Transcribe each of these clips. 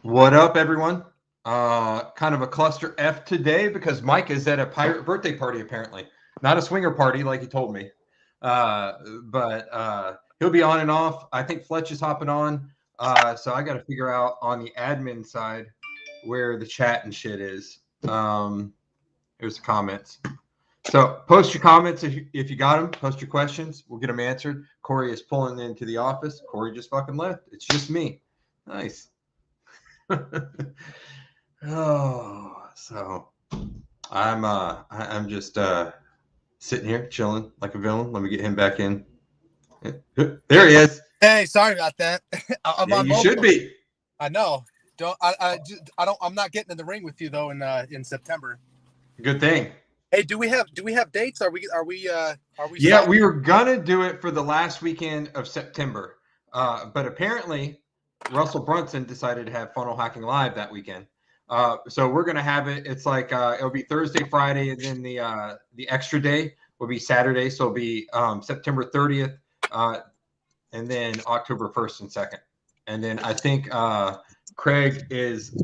What up, everyone? Kind of a cluster F today because Mike is at a pirate birthday party, apparently. Not a swinger party like he told me. But he'll be on and off. I think Fletch is hopping on. So I got to figure out on the admin side where the chat and shit is. Here's the comments. So post your comments if you got them. Post your questions. We'll get them answered. Corey is pulling into the office. Corey just fucking left. It's just me. Nice. Oh, so I'm just sitting here chilling like a villain. Let me get him back in. There he is. Hey, sorry about that. You should be. I know. I'm not getting in the ring with you though in September. Good thing. Hey, do we have dates? Are we Yeah, we were gonna do it for the last weekend of September, but apparently Russell Brunson decided to have Funnel Hacking Live that weekend. So we're gonna have it. It's like it'll be Thursday, Friday, and then the extra day will be Saturday. So it'll be September 30th, and then October 1st and 2nd. And then I think Craig is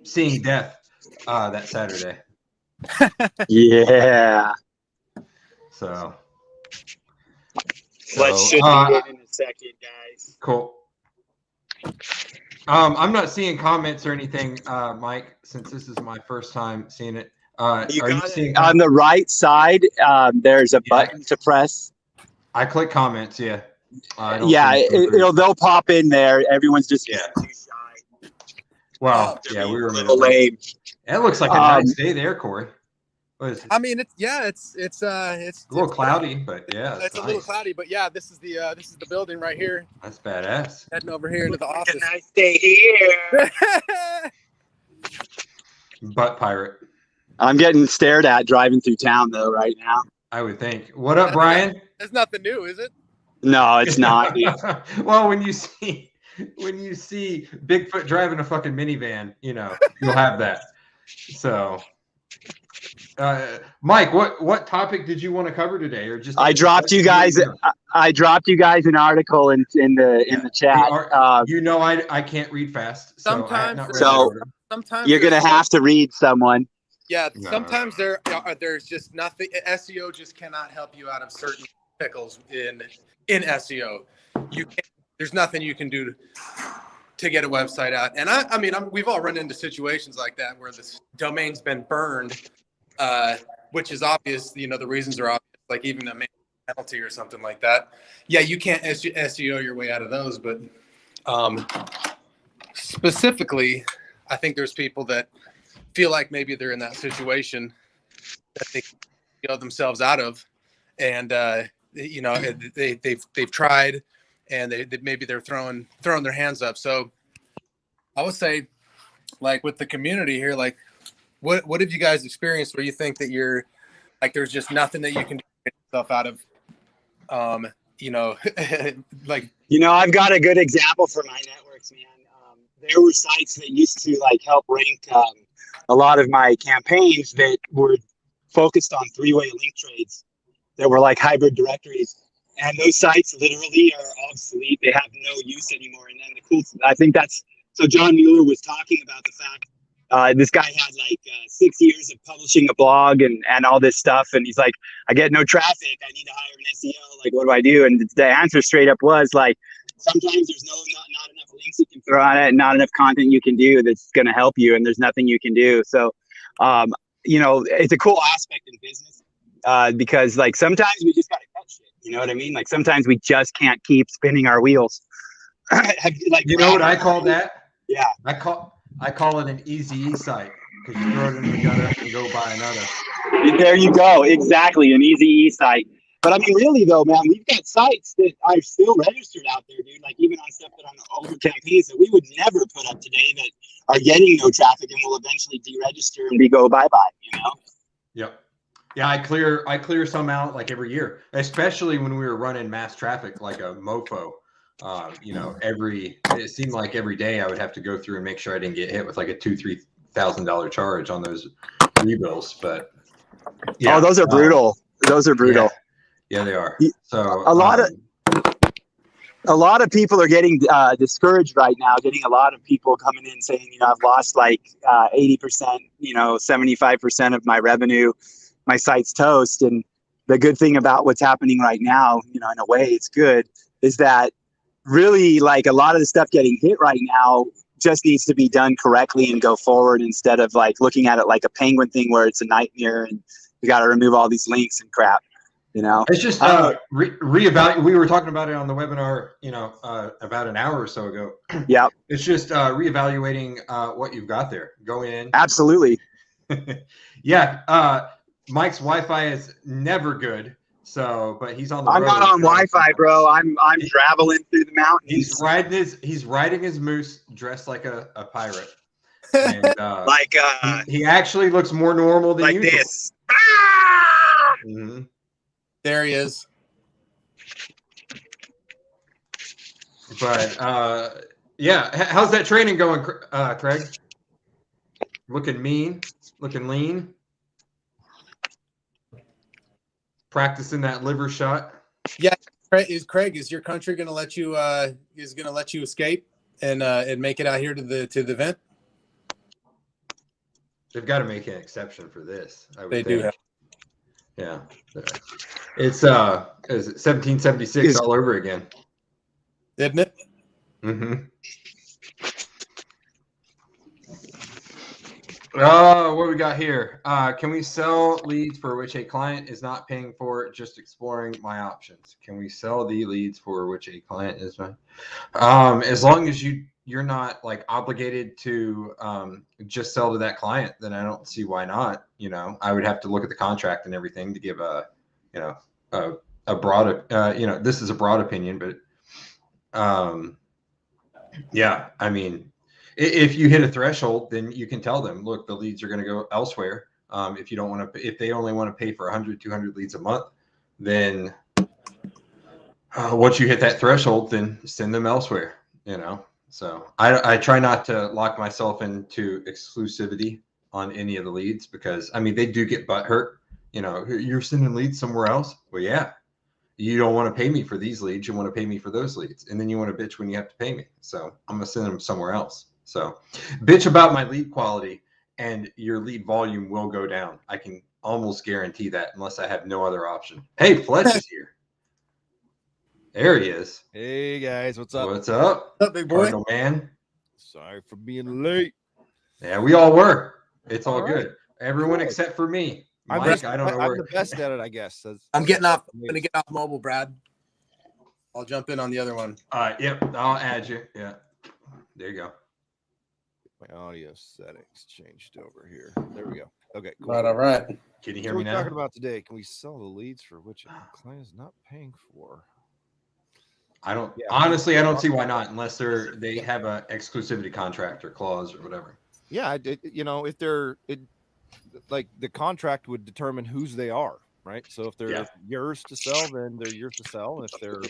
seeing death that Saturday. Yeah. So Let's should be in a second, guys. Cool. I'm not seeing comments or anything, Mike, since this is my first time seeing it. Are you seeing on the right side? There's a button to press. I click comments. Yeah. They'll pop in there. Everyone's just too shy. Well, yeah, we were a little lame. It looks like a nice day there, Corey. I mean, it's a little cloudy, but yeah, it's a little cloudy, but yeah, this is the building right here. That's badass. Heading over here into the office. A nice day here. Butt pirate. I'm getting stared at driving through town though right now. I would think. What up, Brian? That's nothing new, is it? No, it's not. Well, when you see Bigfoot driving a fucking minivan, you'll have that. So. Mike, what topic did you want to cover today, or just? I dropped you guys an article in the chat. I can't read fast. Sometimes you're gonna have to read someone. Yeah, sometimes there's just nothing. SEO just cannot help you out of certain pickles in SEO. There's nothing you can do to get a website out. And I mean, we've all run into situations like that where this domain's been burned. Which is obvious, the reasons are obvious, like even a penalty or something like that. Yeah, you can't SEO your way out of those, but specifically, I think there's people that feel like maybe they're in that situation that they can themselves out of, and they've tried, and maybe they're throwing their hands up. So I would say, like with the community here, like. What have you guys experienced where you think that you're like there's just nothing that you can do to get yourself out of I've got a good example for my networks, man. There were sites that used to help rank a lot of my campaigns that were focused on three-way link trades that were like hybrid directories, and those sites literally are obsolete. They have no use anymore. And then I think that's so John Mueller was talking about the fact this guy had 6 years of publishing a blog and all this stuff. And he's like, I get no traffic. I need to hire an SEO. What do I do? And the answer straight up was sometimes there's not enough links you can throw on it, and not enough content you can do that's going to help you. And there's nothing you can do. So, it's a cool aspect in business because sometimes we just got to cut shit. You know what I mean? Sometimes we just can't keep spinning our wheels. You know what I call that? Yeah. I call it an easy site because you throw it in the gutter and go buy another. There you go. Exactly. An easy site. But I mean, really though, man, we've got sites that are still registered out there, dude. Even on stuff that on the older campaigns that we would never put up today that are getting no traffic and will eventually deregister and go bye-bye, Yep. Yeah, I clear some out every year, especially when we were running mass traffic like a mofo. It seemed like every day I would have to go through and make sure I didn't get hit with a $2,000-$3,000 charge on those rebills. But yeah, those are brutal. Those are brutal. Yeah, they are. So a lot of a lot of people are getting discouraged right now, getting a lot of people coming in saying, I've lost like 80%, 75% of my revenue, my site's toast. And the good thing about what's happening right now, in a way it's good, is that really like a lot of the stuff getting hit right now just needs to be done correctly and go forward, instead of like looking at it like a penguin thing where it's a nightmare and you got to remove all these links and crap. It's just reevaluate. We were talking about it on the webinar, about an hour or so ago. Yeah. It's just reevaluating what you've got there. Go in. Absolutely. Yeah. Mike's Wi-Fi is never good. So, but he's on the road. I'm not on Wi-Fi, bro. I'm traveling through the mountains. He's riding his moose dressed like a pirate. And he actually looks more normal than usual. Like this. Mm-hmm. There he is. But yeah, how's that training going, Craig? Looking mean, looking lean. Practicing that liver shot. Yeah, Craig, is your country going to let you escape and make it out here to the event? They've got to make an exception for this. They do have. Yeah, it's is it 1776 all over again, isn't it? Mm-hmm. Oh, what we got here? Can we sell leads for which a client is not paying for, just exploring my options? Can we sell the leads for which a client is not? As long as you're not like obligated to just sell to that client, then I don't see why not. I would have to look at the contract and everything to give a broad, this is a broad opinion, but yeah, I mean, if you hit a threshold, then you can tell them, look, the leads are going to go elsewhere. If you don't want to, if they only want to pay for 100, 200 leads a month, then once you hit that threshold, then send them elsewhere, So I try not to lock myself into exclusivity on any of the leads, because I mean, they do get butt hurt. You're sending leads somewhere else. Well, yeah, you don't want to pay me for these leads. You want to pay me for those leads. And then you want to bitch when you have to pay me. So I'm going to send them somewhere else. So bitch about my lead quality and your lead volume will go down. I can almost guarantee that, unless I have no other option. Hey, Fletch is here. There he is. Hey guys, what's up? What's up? What's up, big boy? Cardinal man. Sorry for being late. Yeah, we all were. It's all right. Good. Everyone except for me. Mike, I don't know. I'm the best at it, I guess. I'm getting off. I'm gonna get off mobile, Brad. I'll jump in on the other one. Yep, I'll add you. Yeah, there you go. My audio settings changed over here. There we go. Okay, cool. All right. Can you hear What me are we now? talking about today? Can we sell the leads for which a client is not paying for? Honestly, I don't see why not, unless they have a exclusivity contract or clause or whatever. Yeah, if they're like the contract would determine whose they are, right? So if they're yours to sell, then they're yours to sell. And if they're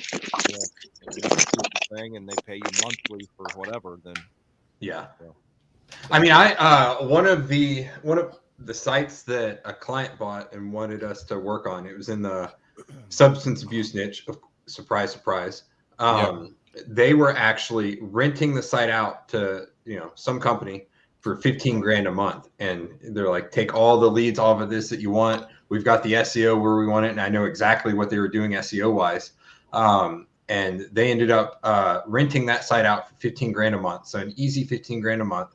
thing and they pay you monthly for whatever, then yeah. So. I mean, one of the sites that a client bought and wanted us to work on, it was in the substance abuse niche. Surprise, surprise. They were actually renting the site out to some company for $15,000 a month, and they're like, take all the leads off of this that you want. We've got the SEO where we want it, and I know exactly what they were doing SEO wise. And they ended up renting that site out for $15,000 a month, so an easy $15,000 a month.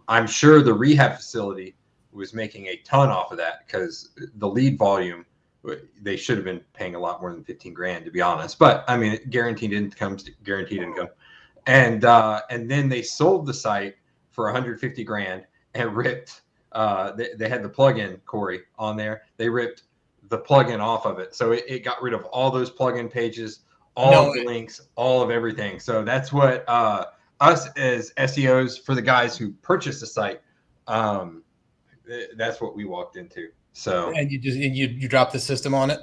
I'm sure the rehab facility was making a ton off of that, because the lead volume, they should have been paying a lot more than $15,000, to be honest. But I mean, guaranteed income, and then they sold the site for $150,000 and ripped. They had the plugin, Corey, on there. They ripped the plugin off of it, so it got rid of all those plugin pages, all of the links, all of everything. So that's what us as SEOs, for the guys who purchased the site, that's what we walked into. So and you dropped the system on it?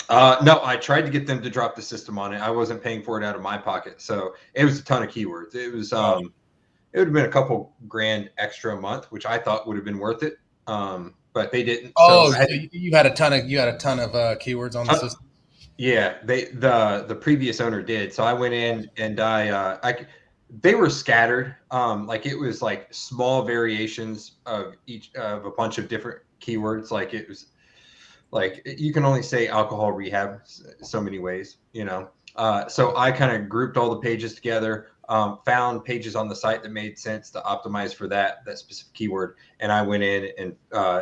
No, I tried to get them to drop the system on it. I wasn't paying for it out of my pocket, so it was a ton of keywords. It was it would have been a couple grand extra a month, which I thought would have been worth it. But they didn't. Oh, so you had a ton of keywords on the system. Yeah, the previous owner did. So I went in and they were scattered. Like it was like small variations of each of a bunch of different keywords. Like it was like you can only say alcohol rehab so many ways, you know. So I kind of grouped all the pages together, found pages on the site that made sense to optimize for that specific keyword, and I went in and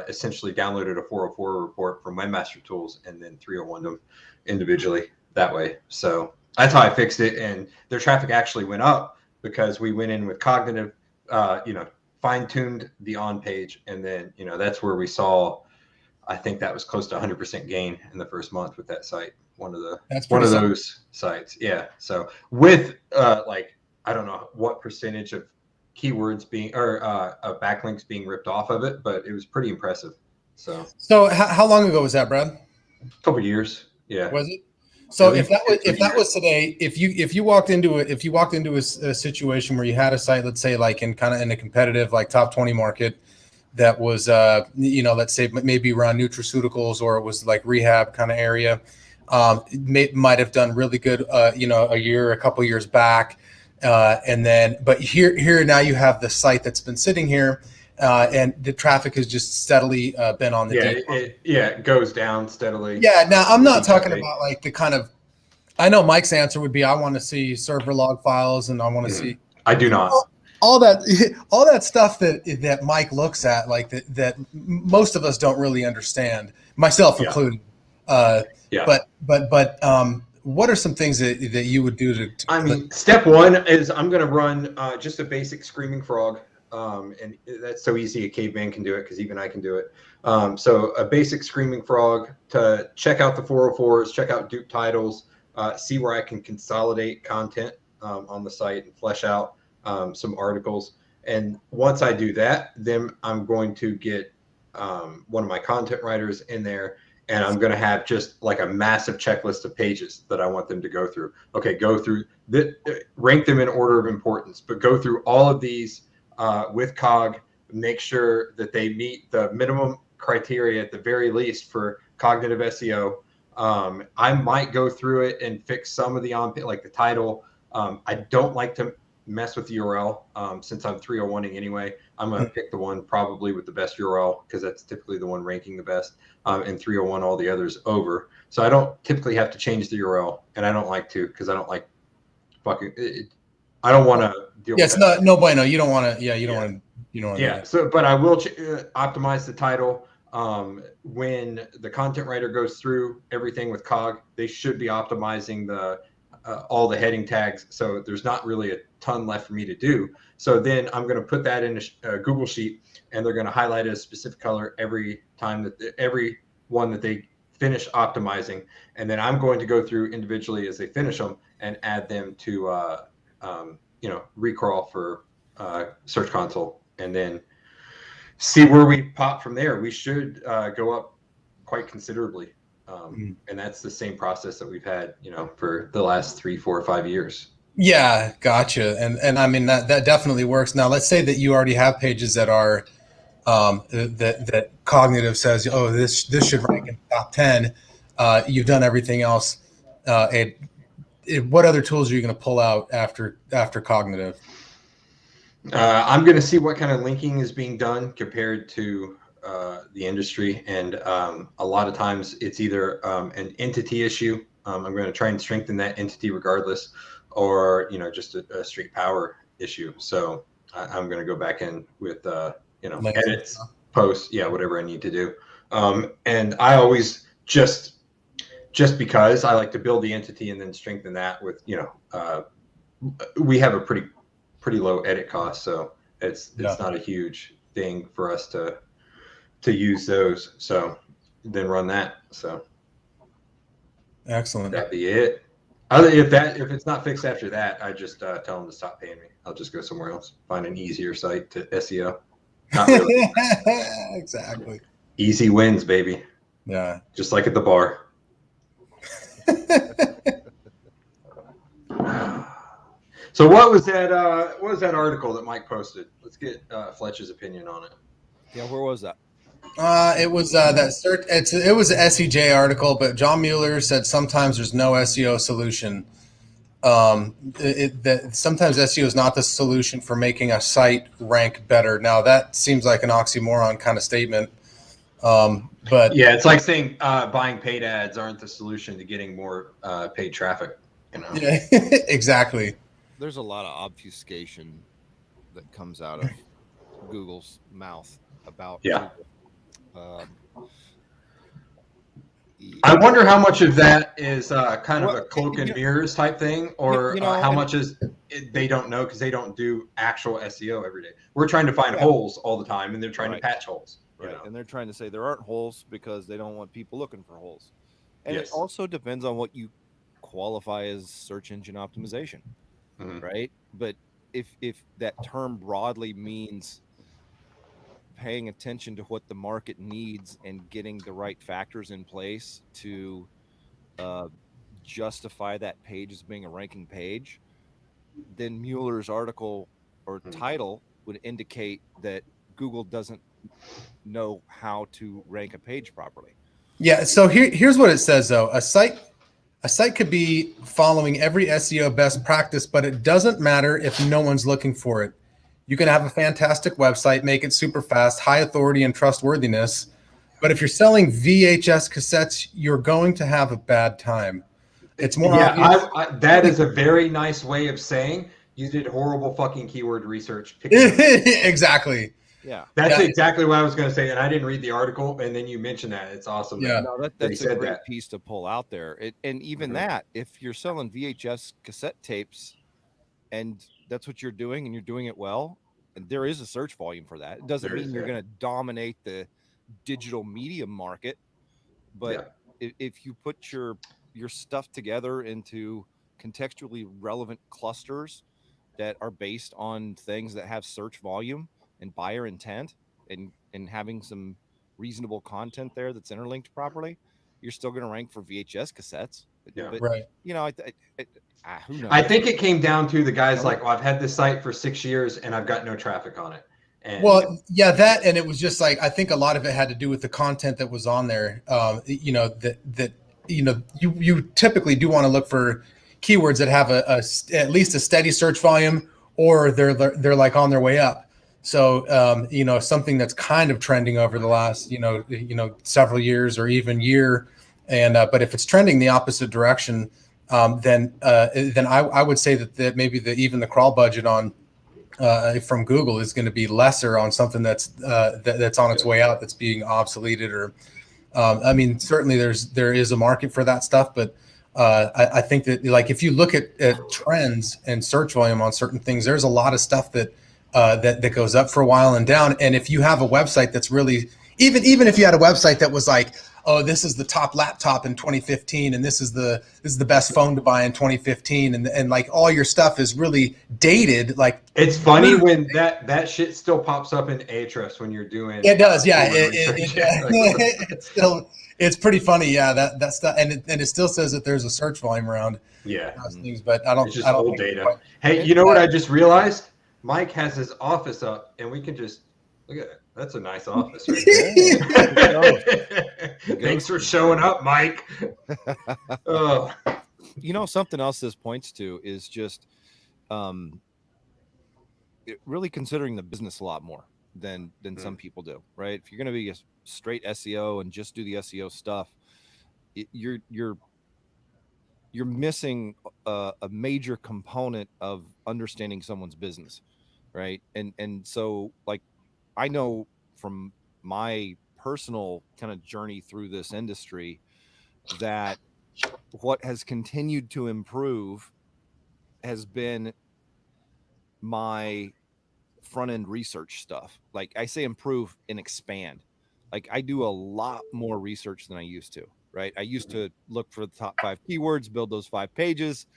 essentially downloaded a 404 report from Webmaster Tools and then 301 them individually that way. So that's how I fixed it, and their traffic actually went up because we went in with cognitive, fine-tuned the on page, and then that's where we saw. I think that was close to 100% gain in the first month with that site. One of those sites. Yeah. So with I don't know what percentage of keywords being or backlinks being ripped off of it, but it was pretty impressive. So how long ago was that, Brad? A couple years. Yeah. Was it? So if that was today, if you walked into a situation where you had a site, let's say like in a competitive like top 20 market, that was let's say maybe around nutraceuticals, or it was like rehab kind of area, might have done really good a couple years back, and then but here now you have the site that's been sitting here, and the traffic has just steadily been on the it goes down steadily. Yeah, now I'm not talking about like the kind of, I know Mike's answer would be I want to see server log files and I want to see. I do not. All that stuff that Mike looks at, like that most of us don't really understand, myself included. But what are some things that you would do to I mean, step one is I'm going to run just a basic screaming frog, and that's so easy a caveman can do it because even I can do it. So a basic screaming frog to check out the 404s, check out dupe titles, see where I can consolidate content on the site and flesh out some articles. And once I do that, then I'm going to get one of my content writers in there, and I'm going to have just like a massive checklist of pages that I want them to go through. Okay, go through rank them in order of importance, but go through all of these with cog, make sure that they meet the minimum criteria at the very least for cognitive SEO. I might go through it and fix some of the like the title. I don't like to mess with the URL since I'm 301ing anyway. I'm going to pick the one probably with the best URL because that's typically the one ranking the best, and 301 all the others over. So I don't typically have to change the URL, and I don't like to because I don't like fucking it. I don't want to deal with it's that. no bueno. You don't want to. Yeah, you don't want to. Yeah. So, but I will optimize the title. When the content writer goes through everything with cog, they should be optimizing the all the heading tags. So there's not really a ton left for me to do. So then I'm going to put that in a Google sheet, and they're going to highlight a specific color every time that every one that they finish optimizing. And then I'm going to go through individually as they finish them and add them to, recrawl for Search Console, and then see where we pop from there. We should go up quite considerably. And that's the same process that we've had, for the last 3, 4, or 5 years. Yeah, gotcha. And I mean that definitely works. Now, let's say that you already have pages that are that cognitive says, oh, this should rank in top 10. You've done everything else. What other tools are you going to pull out after cognitive? I'm going to see what kind of linking is being done compared to the industry, and a lot of times it's either an entity issue. I'm going to try and strengthen that entity regardless, or just a straight power issue. So I'm going to go back in with edits, posts, whatever I need to do. And I always just because I like to build the entity and then strengthen that with we have a pretty low edit cost, so it's not a huge thing for us to use those. So then run that. So excellent. That'd be it. If it's not fixed after that, I just tell them to stop paying me. I'll just go somewhere else, find an easier site to SEO. Not really. Exactly. Easy wins, baby. Yeah. Just like at the bar. So what was that article that Mike posted? Let's get Fletch's opinion on it. Yeah, where was that? It was that search. It was an SEJ article, but John Mueller said sometimes there's no SEO solution. That sometimes SEO is not the solution for making a site rank better. Now that seems like an oxymoron kind of statement. But yeah, it's like saying buying paid ads aren't the solution to getting more paid traffic. You know? Yeah, exactly. There's a lot of obfuscation that comes out of Google's mouth about Yeah. Google. I wonder how much of that is kind of a cloak and mirrors type thing, or how much is they don't know because they don't do actual SEO every day. We're trying to find holes all the time, and they're trying to patch holes. Right, and they're trying to say there aren't holes because they don't want people looking for holes. And it also depends on what you qualify as search engine optimization, right? But if that term broadly means paying attention to what the market needs and getting the right factors in place to justify that page as being a ranking page, then Mueller's article or title would indicate that Google doesn't know how to rank a page properly. Yeah. So here's what it says though. A site could be following every SEO best practice, but it doesn't matter if no one's looking for it. You can have a fantastic website, make it super fast, high authority and trustworthiness. But if you're selling VHS cassettes, you're going to have a bad time. It's more obvious. That is a very nice way of saying you did horrible fucking keyword research. Exactly. Yeah. That's exactly what I was going to say. And I didn't read the article. And then you mentioned that. It's awesome. Yeah. No, that's a great piece to pull out there. And even that, if you're selling VHS cassette tapes and that's what you're doing and you're doing it well, and there is a search volume for that. It doesn't mean you're going to dominate the digital media market. But if you put your stuff together into contextually relevant clusters that are based on things that have search volume and buyer intent and having some reasonable content there that's interlinked properly, you're still going to rank for VHS cassettes. But, right. You know, who knows? I think it came down to the guys like, well, I've had this site for 6 years and I've got no traffic on it. And, that, and it was just like, I think a lot of it had to do with the content that was on there. You typically do want to look for keywords that have at least a steady search volume, or they're like on their way up. So, something that's kind of trending over the last, several years or even year. And, but if it's trending the opposite direction, then I would say that maybe even the crawl budget on, from Google is going to be lesser on something that's on its way out, that's being obsoleted, or, certainly there is a market for that stuff, but, I think that, like, if you look at trends and search volume on certain things, there's a lot of stuff that goes up for a while and down. And if you have a website that's really, even if you had a website that was like, oh, this is the top laptop in 2015, and this is the best phone to buy in 2015, and like all your stuff is really dated. Like, it's funny when that shit still pops up in Ahrefs when you're doing. It does, yeah. It's pretty funny, yeah. That stuff, and it still says that there's a search volume around. Yeah, things, but I don't. It's just I don't old data. Hey, you know what I just realized? Mike has his office up, and we can just look at it. That's a nice office right there. Thanks for showing up, Mike. Something else this points to is just really considering the business a lot more than some people do, right? If you're going to be a straight SEO and just do the SEO stuff, you're missing a major component of understanding someone's business, right? And so, like, I know from my personal kind of journey through this industry that what has continued to improve has been my front end research stuff. Like, I say improve and expand. Like, I do a lot more research than I used to, right? I used to look for the top 5 keywords, build those 5 pages,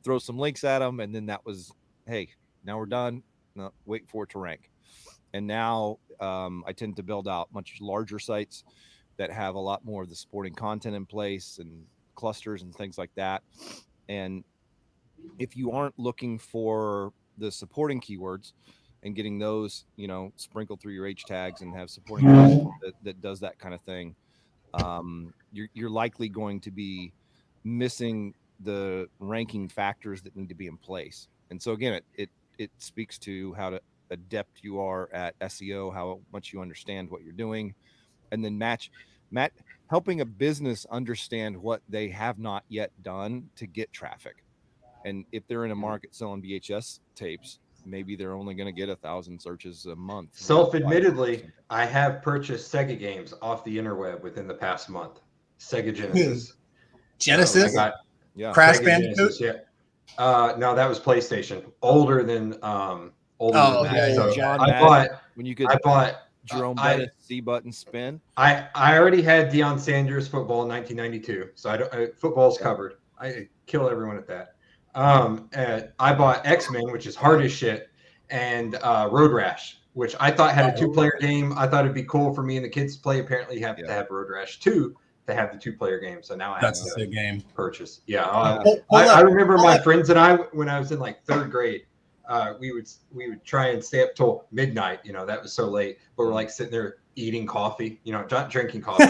throw some links at them, and then that was, hey, now we're done. No, wait for it to rank. And now I tend to build out much larger sites that have a lot more of the supporting content in place and clusters and things like that. And if you aren't looking for the supporting keywords, and getting those, sprinkled through your H tags and have supporting content that does that kind of thing, you're likely going to be missing the ranking factors that need to be in place. And so again, it speaks to how adept you are at SEO, how much you understand what you're doing, and then helping a business understand what they have not yet done to get traffic. And if they're in a market selling VHS tapes, maybe they're only going to get 1,000 searches a month. Self-admittedly, I have purchased Sega games off the interweb within the past month. Sega Genesis. Genesis? Crash Sega Bandicoot? Genesis, yeah. No, that was PlayStation. Older than that. So John I bought when you could Jerome Bettis C-button spin. I already had Deion Sanders football in 1992, so football's covered. I kill everyone at that. I bought X-Men, which is hard as shit, and Road Rash, which I thought had a 2-player game. I thought it'd be cool for me and the kids to play. Apparently, you have to have Road Rash 2 to have the 2-player game. So now I have to game purchase. Yeah, I remember my friends and I, when I was in like 3rd grade, we would try and stay up till midnight. That was so late, but we're like sitting there eating coffee. Not drinking coffee,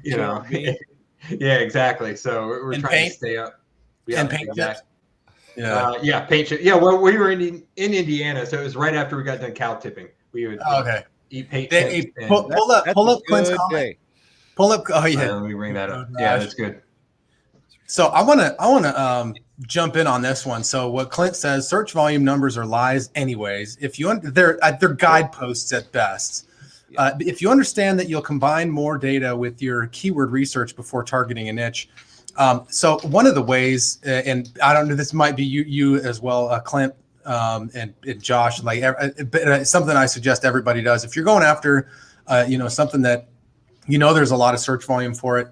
eating, yeah, exactly. So we're trying to stay up. Yeah, and paint exactly. Paint chip. Yeah, well, we were in Indiana, so it was right after we got done cow tipping. We would eat paint chips. Pull up Clint's comment. Pull up. Oh yeah. Let me bring that up. Yeah, that's good. So I want to jump in on this one. So what Clint says, search volume numbers are lies anyways. If they're guideposts at best. If you understand that you'll combine more data with your keyword research before targeting a niche. So one of the ways, and I don't know, this might be you as well, Clint, and Josh, but something I suggest everybody does. If you're going after, something that, there's a lot of search volume for it.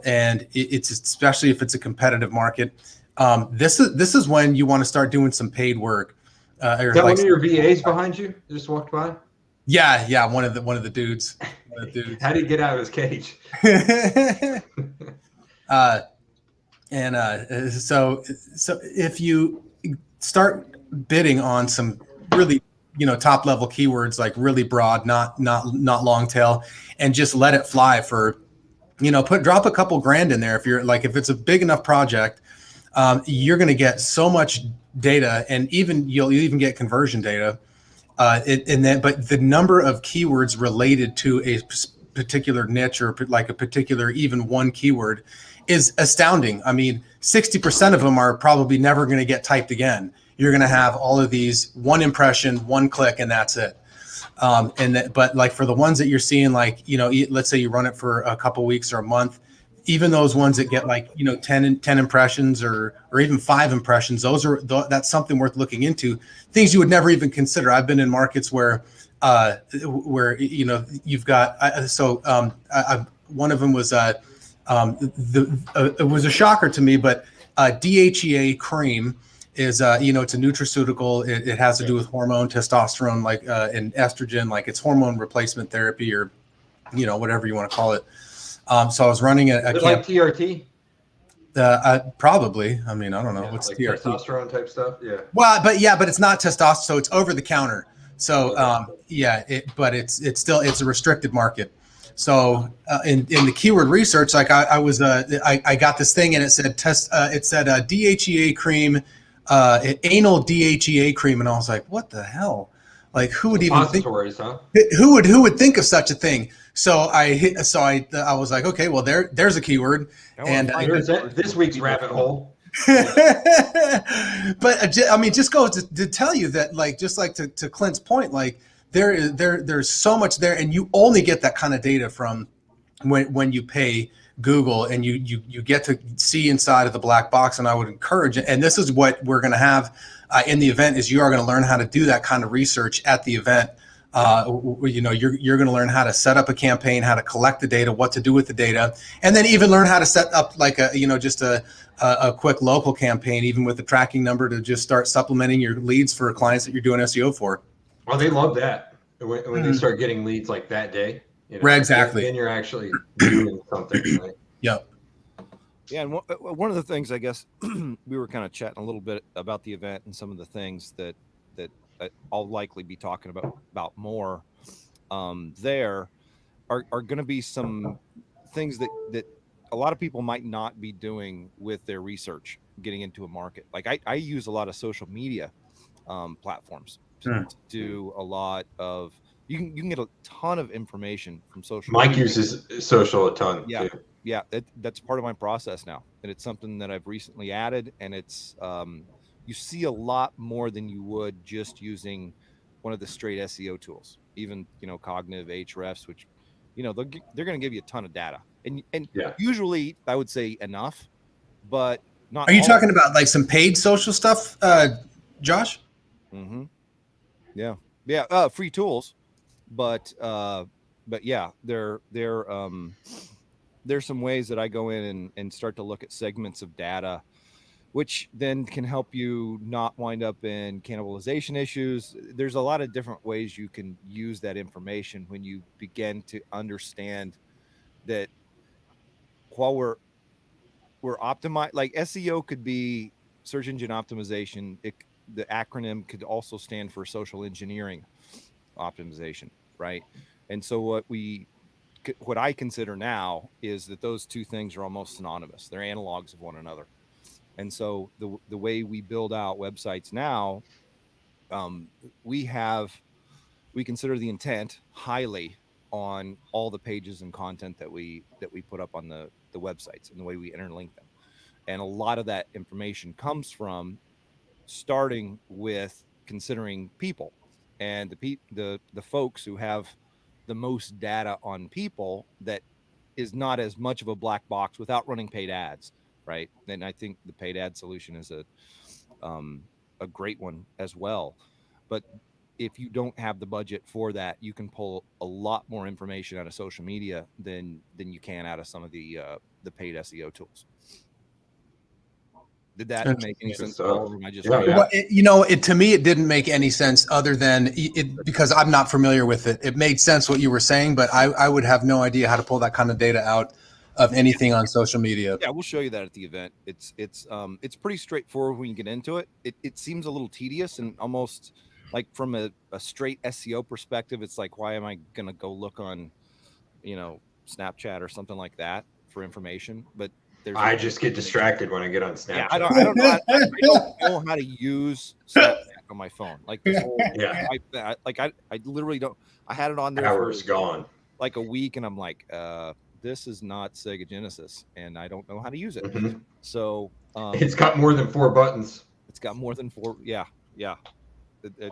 And it's especially if it's a competitive market. This is when you want to start doing some paid work. Is that one of your VAs behind you? Just walked by. Yeah, one of the dudes. How did he get out of his cage? So if you start bidding on some really top level keywords, like really broad, not long tail, and just let it fly for drop a couple grand in there. If it's a big enough project, you're going to get so much data, and you'll even get conversion data. But the number of keywords related to a particular niche or like a particular even one keyword is astounding. I mean, 60% of them are probably never going to get typed again. You're going to have all of these one impression, one click, and that's it. But like for the ones that you're seeing, let's say you run it for a couple weeks or a month, even those ones that get 10 impressions or even 5 impressions, that's something worth looking into. Things you would never even consider. I've been in markets where you've got one of them was it was a shocker to me, but DHEA cream is it's a nutraceutical. It has to do with hormone, testosterone, and estrogen, it's hormone replacement therapy, or whatever you want to call it. So I was running a camp. Like TRT? Probably. I mean, I don't know. What's TRT? Testosterone type stuff? Yeah. Well, but it's not testosterone, so it's over the counter. So but it's a restricted market. So in the keyword research, I got this thing and it said DHEA cream, anal DHEA cream, and I was like, what the hell? Like, who would even think? Huh? Who would think of such a thing? So I was like, okay, well there's a keyword, and this week's rabbit hole. But I mean, just go to tell you that, just to Clint's point, there's so much there, and you only get that kind of data from when you pay Google, and you get to see inside of the black box. And I would encourage it, and this is what we're going to have in the event, is you are going to learn how to do that kind of research at the event. You're going to learn how to set up a campaign, how to collect the data, what to do with the data, and then even learn how to set up just a quick local campaign, even with the tracking number, to just start supplementing your leads for clients that you're doing SEO for. Well, they love that when they start getting leads like that day. Right, exactly. Then you're actually doing something. Right? Yep. Yeah, and one of the things, I guess, we were kind of chatting a little bit about the event and some of the things that I'll likely be talking about more there, are going to be some things that a lot of people might not be doing with their research getting into a market. Like I use a lot of social media platforms to do a lot of, you can get a ton of information from social Mike media. uses social a ton Yeah. too. Yeah, that's part of my process now, and it's something that I've recently added, and it's you see a lot more than you would just using one of the straight SEO tools, even cognitive Ahrefs, which they're going to give you a ton of data, and Yeah. usually I would say enough, but not. Are you all talking about like some paid social stuff, Josh? Mm-hmm. Yeah, free tools, but yeah, there's some ways that I go in and start to look at segments of data, which then can help you not wind up in cannibalization issues. There's a lot of different ways you can use that information when you begin to understand that while we're optimized, like SEO could be search engine optimization. The acronym could also stand for social engineering optimization, right? And so what I consider now is that those two things are almost synonymous. They're analogs of one another. And so the way we build out websites now, we consider the intent highly on all the pages and content that we put up on the websites and the way we interlink them. And a lot of that information comes from starting with considering people, and the folks who have the most data on people, that is not as much of a black box without running paid ads, right? And I think the paid ad solution is a great one as well. But if you don't have the budget for that, you can pull a lot more information out of social media than you can out of some of the paid SEO tools. Did that make any sense at all? Or am I just Well, to me, it didn't make any sense other than it, because I'm not familiar with it. It made sense what you were saying, but I would have no idea how to pull that kind of data out of anything on social media. Yeah, we'll show you that at the event. It's pretty straightforward when you get into it. It seems a little tedious and almost like from a straight SEO perspective, it's like, why am I gonna go look on Snapchat or something like that for information? But I just get distracted when I get on Snapchat. Yeah, I don't know how to use Snapchat on my phone. Like this whole I literally don't. I had it on there Hours for gone. like a week, and I'm like, this is not Sega Genesis, and I don't know how to use it. Mm-hmm. So it's got more than 4 buttons. It's got more than 4. Yeah.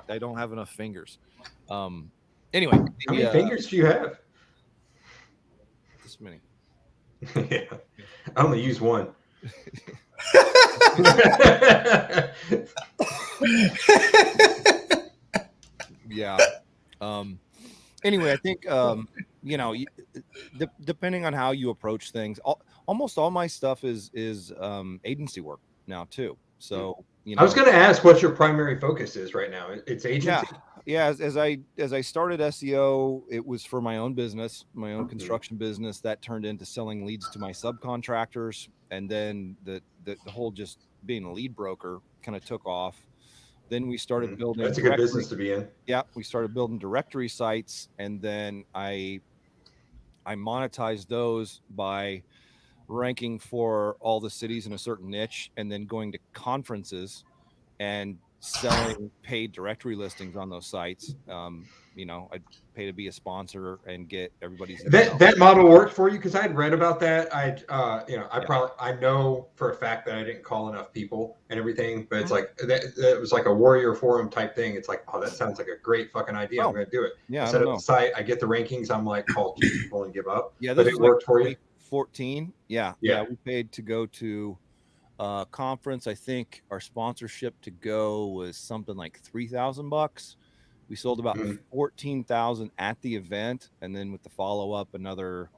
I don't have enough fingers. Anyway, how many fingers do you have? This many. Yeah, I only use one. Yeah. Anyway, I think depending on how you approach things, almost all my stuff is agency work now too. So I was going to ask what your primary focus is right now. It's agency. Yeah. As I started SEO, it was for my own business, my own construction business. That turned into selling leads to my subcontractors, and then the whole just being a lead broker kind of took off. Then we started building. That's a good business to be in. Yeah, we started building directory sites, and then I monetized those by ranking for all the cities in a certain niche, and then going to conferences and selling paid directory listings on those sites. I'd pay to be a sponsor and get everybody's that model worked for you, because I had read about that. I know for a fact that I didn't call enough people and everything, but it's like that was like a warrior forum type thing. It's like, oh, that sounds like a great fucking idea. I'm going to do it. Yeah, I set up the site, I get the rankings. I'm like, call 2 people and give up. Yeah, but it worked for you. 14. Yeah. We paid to go to conference. I think our sponsorship to go was something like $3,000. We sold about 14,000 at the event, and then with the follow-up, another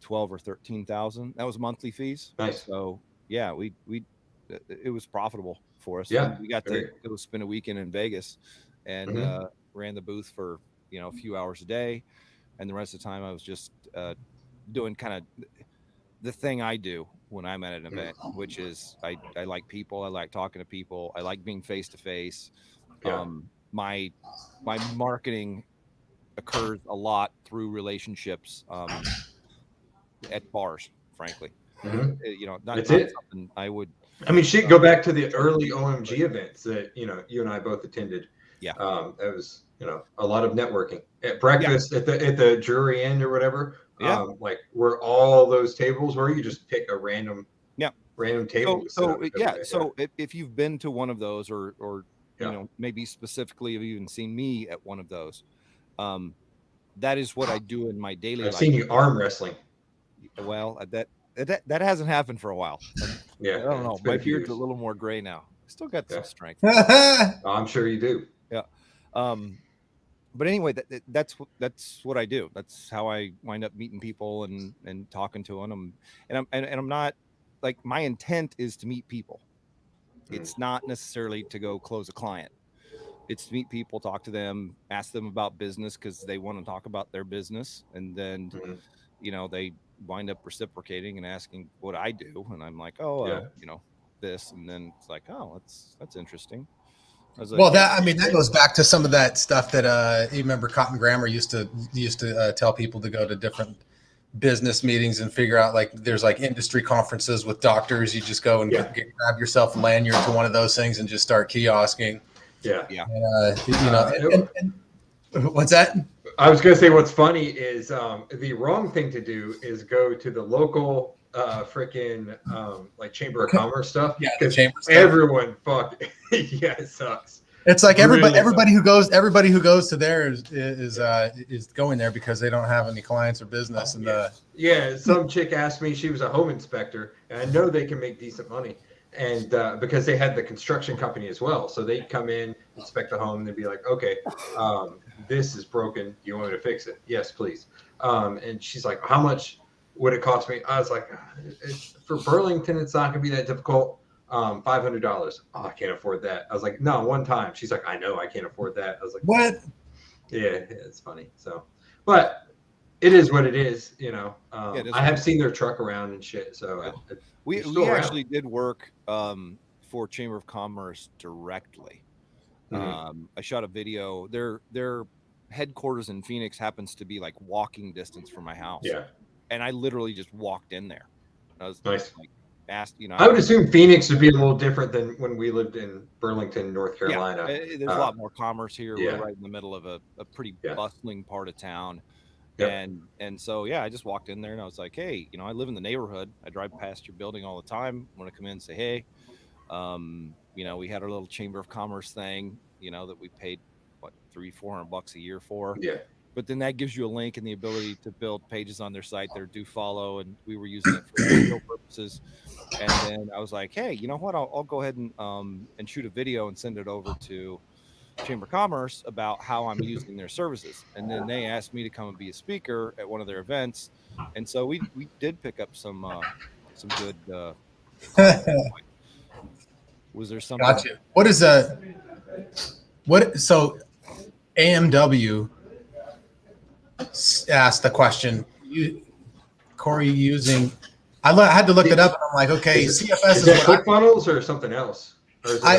12 or 13,000. That was monthly fees. Nice. So yeah, it was profitable for us. Yeah, we got to go spend a weekend in Vegas, and ran the booth for a few hours a day, and the rest of the time I was just doing kind of the thing I do when I'm at an event, which is I like people. I like talking to people. I like being face to face. my marketing occurs a lot through relationships at bars, frankly. Mhm. You know, That's not it. something I would. I mean, shit, go back to the early OMG events that, you and I both attended. Yeah. It was, a lot of networking at breakfast at the Drury Inn or whatever. Yeah. Like where all those tables were, you just pick a random table. So if you've been to one of those or Yeah. maybe specifically have even seen me at one of those, that is what I do in my daily life. I've seen you arm wrestling. Well, that hasn't happened for a while. Yeah. I don't know. My beard's a years. little more gray now. Still got some strength. I'm sure you do. Yeah. But anyway, that's what I do. That's how I wind up meeting people and talking to them. And I'm not, like, my intent is to meet people. It's not necessarily to go close a client. It's to meet people, talk to them, ask them about business because they want to talk about their business, and then they wind up reciprocating and asking what I do, and I'm like, this, and then it's like, oh, that's interesting. Well, that goes back to some of that stuff that you remember Cotton Grammar used to tell people to go to different business meetings and figure out, like, there's like industry conferences with doctors. You just go and grab yourself a lanyard to one of those things and just start kiosking. Yeah. And what's that? I was going to say, what's funny is the wrong thing to do is go to the local freaking like Chamber of Commerce stuff. Yeah, the Chamber stuff. Everyone it sucks. It's like everybody who goes to there is going there because they don't have any clients or business. And some chick asked me, she was a home inspector, and I know they can make decent money. And because they had the construction company as well. So they'd come in, inspect the home, and they'd be like, okay, this is broken. Do you want me to fix it? Yes, please. And she's like, how much would it cost me? I was like, for Burlington, it's not going to be that difficult. $500. Oh, I can't afford that. I was like, no, one time. She's like, I know I can't afford that. I was like, what? Yeah, it's funny. So, but it is what it is, I have seen their truck around and shit. So we actually did work for Chamber of Commerce directly. I shot a video. Their headquarters in Phoenix happens to be like walking distance from my house. Yeah. And I literally just walked in there. I was nice. Like, asked, I would assume Phoenix would be a little different than when we lived in Burlington, North Carolina. Yeah, there's a lot more commerce here. We're right in the middle of a pretty bustling part of town. Yep. And so, I just walked in there and I was like, hey, I live in the neighborhood. I drive past your building all the time. I want to come in and say, hey, we had our little Chamber of Commerce thing, that we paid $300-400 a year for. Yeah. But then that gives you a link and the ability to build pages on their site that are do follow, and we were using it for SEO purposes. And then I was like, hey, you know what? I'll go ahead and shoot a video and send it over to Chamber of Commerce about how I'm using their services. And then they asked me to come and be a speaker at one of their events. And so we did pick up some good. Was there something? Gotcha. What is so AMW asked the question, Corey, using, I had to look it up and I'm like, okay, CFS is that ClickFunnels or something else? Or I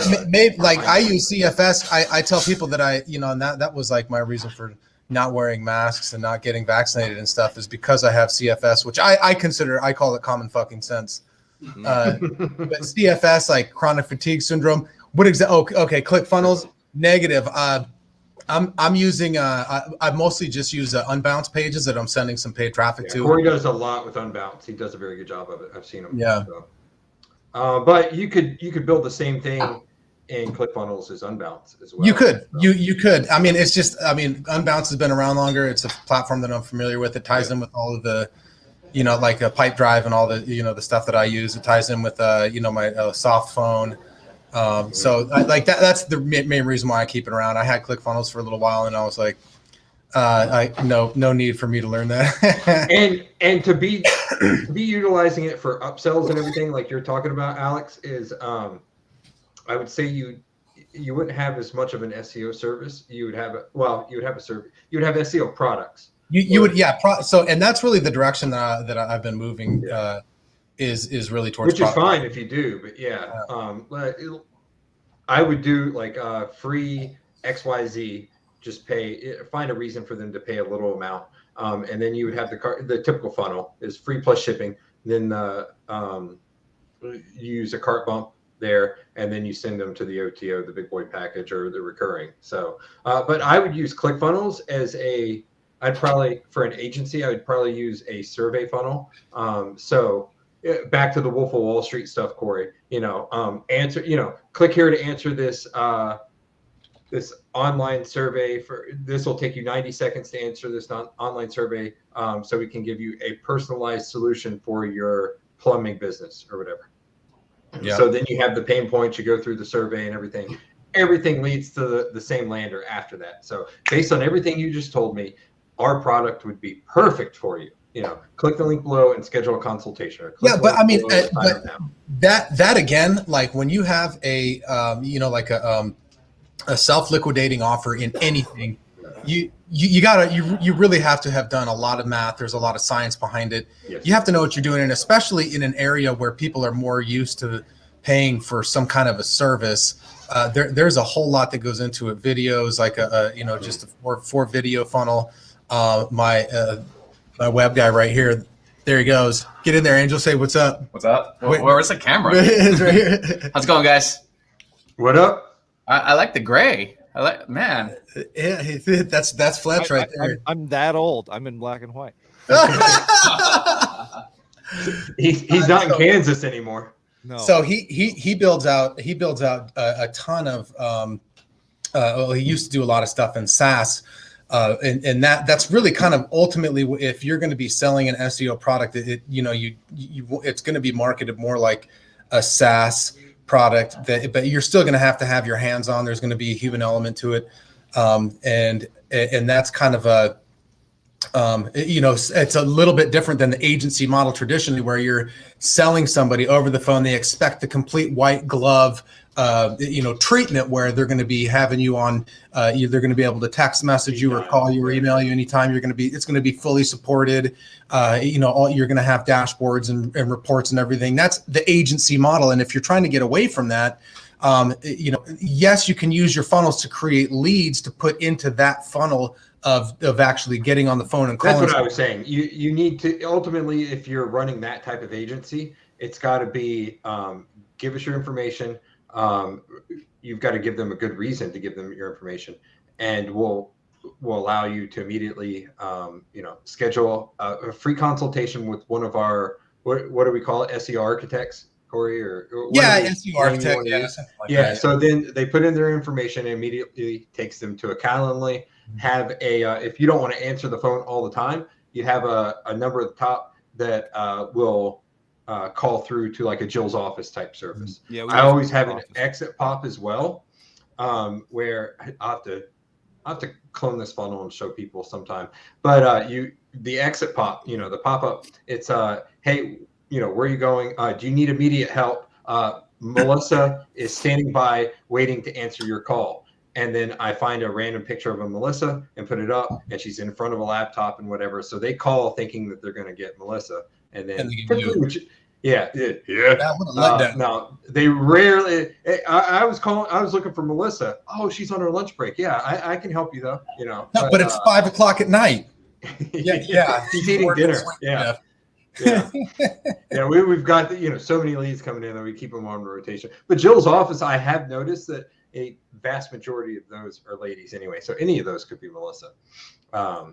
use CFS. I tell people that and that was like my reason for not wearing masks and not getting vaccinated and stuff, is because I have CFS, which I call it common fucking sense. But CFS, like chronic fatigue syndrome, okay, ClickFunnels, negative. I'm using I mostly just use unbounce pages that I'm sending some paid traffic to. Corey does a lot with unbounce. He does a very good job of it. I've seen him. Yeah. So. But you could build the same thing in ClickFunnels as unbounce as well. You could. You could. I mean, it's just, unbounce has been around longer. It's a platform that I'm familiar with. It ties in with all of the, like a pipe drive and all the, the stuff that I use. It ties in with my soft phone. So that's the main reason why I keep it around. I had ClickFunnels for a little while and I was like, no need for me to learn that. and to be utilizing it for upsells and everything like you're talking about, Alex, is I would say you wouldn't have as much of an SEO service. You would have a service. You would have SEO products. So, and that's really the direction that I've been moving. Is really towards, which is fine if you do, but I would do like free XYZ, just find a reason for them to pay a little amount. And then you would have the typical funnel is free plus shipping. Then you use a cart bump there, and then you send them to the OTO, the big boy package, or the recurring. So, but I would use ClickFunnels as I'd probably, for an agency, I would probably use a survey funnel. So back to the Wolf of Wall Street stuff, Corey, click here to answer this, this online survey this will take you 90 seconds to answer this online survey. So we can give you a personalized solution for your plumbing business or whatever. Yep. So then you have the pain points, you go through the survey and everything leads to the same lander after that. So based on everything you just told me, our product would be perfect for you. Click the link below and schedule a consultation. Yeah, but I mean, that again, like when you have a self-liquidating offer in anything, you really have to have done a lot of math. There's a lot of science behind it. Yes. You have to know what you're doing, and especially in an area where people are more used to paying for some kind of a service. There's a whole lot that goes into it. Videos, like just a four video funnel. My web guy right here. There he goes. Get in there, Angel. Say what's up. What's up? Where's the camera? It's right here. How's it going, guys? What up? I like the gray. Man. Yeah, that's Fletch right there. I'm that old. I'm in black and white. He's not in Kansas anymore. No. So he builds out a ton of he used to do a lot of stuff in SaaS. And that's really kind of ultimately, if you're going to be selling an SEO product, it's going to be marketed more like a SaaS product, but you're still going to have your hands on. There's going to be a human element to it, and that's kind of a it's a little bit different than the agency model traditionally, where you're selling somebody over the phone. They expect the complete white glove treatment, where they're going to be having you on, they're going to be able to text message you or call you or email you anytime. It's going to be fully supported. You're going to have dashboards and reports and everything. That's the agency model. And if you're trying to get away from that, yes, you can use your funnels to create leads to put into that funnel of actually getting on the phone and calling. That's what I was saying. You need to ultimately, if you're running that type of agency, it's got to be give us your information. You've got to give them a good reason to give them your information, and we'll allow you to immediately schedule a free consultation with one of our what do we call it, SEO architects, Corey, or SEO architect, that. So then they put in their information and immediately takes them to a Calendly. Have if you don't want to answer the phone all the time, you have a number at the top that will call through to like a Jill's office type service. Yeah, I always have an exit pop as well, where I have to clone this funnel and show people sometime. But the exit pop, the pop up, it's hey, where are you going? Do you need immediate help? Melissa is standing by waiting to answer your call. And then I find a random picture of a Melissa and put it up, and she's in front of a laptop and whatever. So they call thinking that they're going to get Melissa, and then no, they rarely. I was looking for Melissa. Oh, she's on her lunch break. Yeah, I can help you though. No, but it's 5 o'clock at night. Yeah, she's eating dinner. Yeah. We've got so many leads coming in that we keep them on rotation. But Jill's office, I have noticed that a vast majority of those are ladies anyway, so any of those could be Melissa. But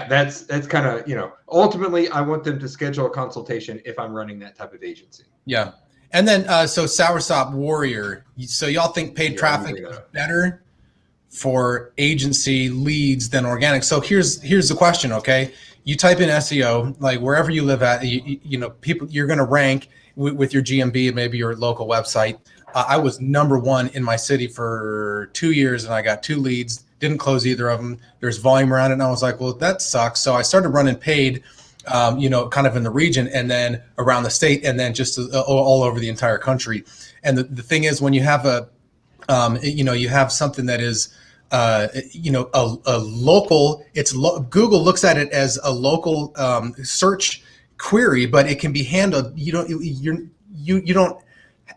that's kind of ultimately I want them to schedule a consultation if I'm running that type of agency. Yeah. And then so Soursop Warrior, so y'all think paid traffic is better for agency leads than organic? So here's the question. Okay, you type in SEO, like wherever you live at, people, you're going to rank with your GMB and maybe your local website. I was number one in my city for 2 years, and I got 2 leads, didn't close either of them. There's volume around it, and I was like, well, that sucks. So I started running paid, kind of in the region and then around the state, and then just all over the entire country. And the thing is, when you have you have something that is, a local, Google looks at it as a local search query, but it can be handled. You don't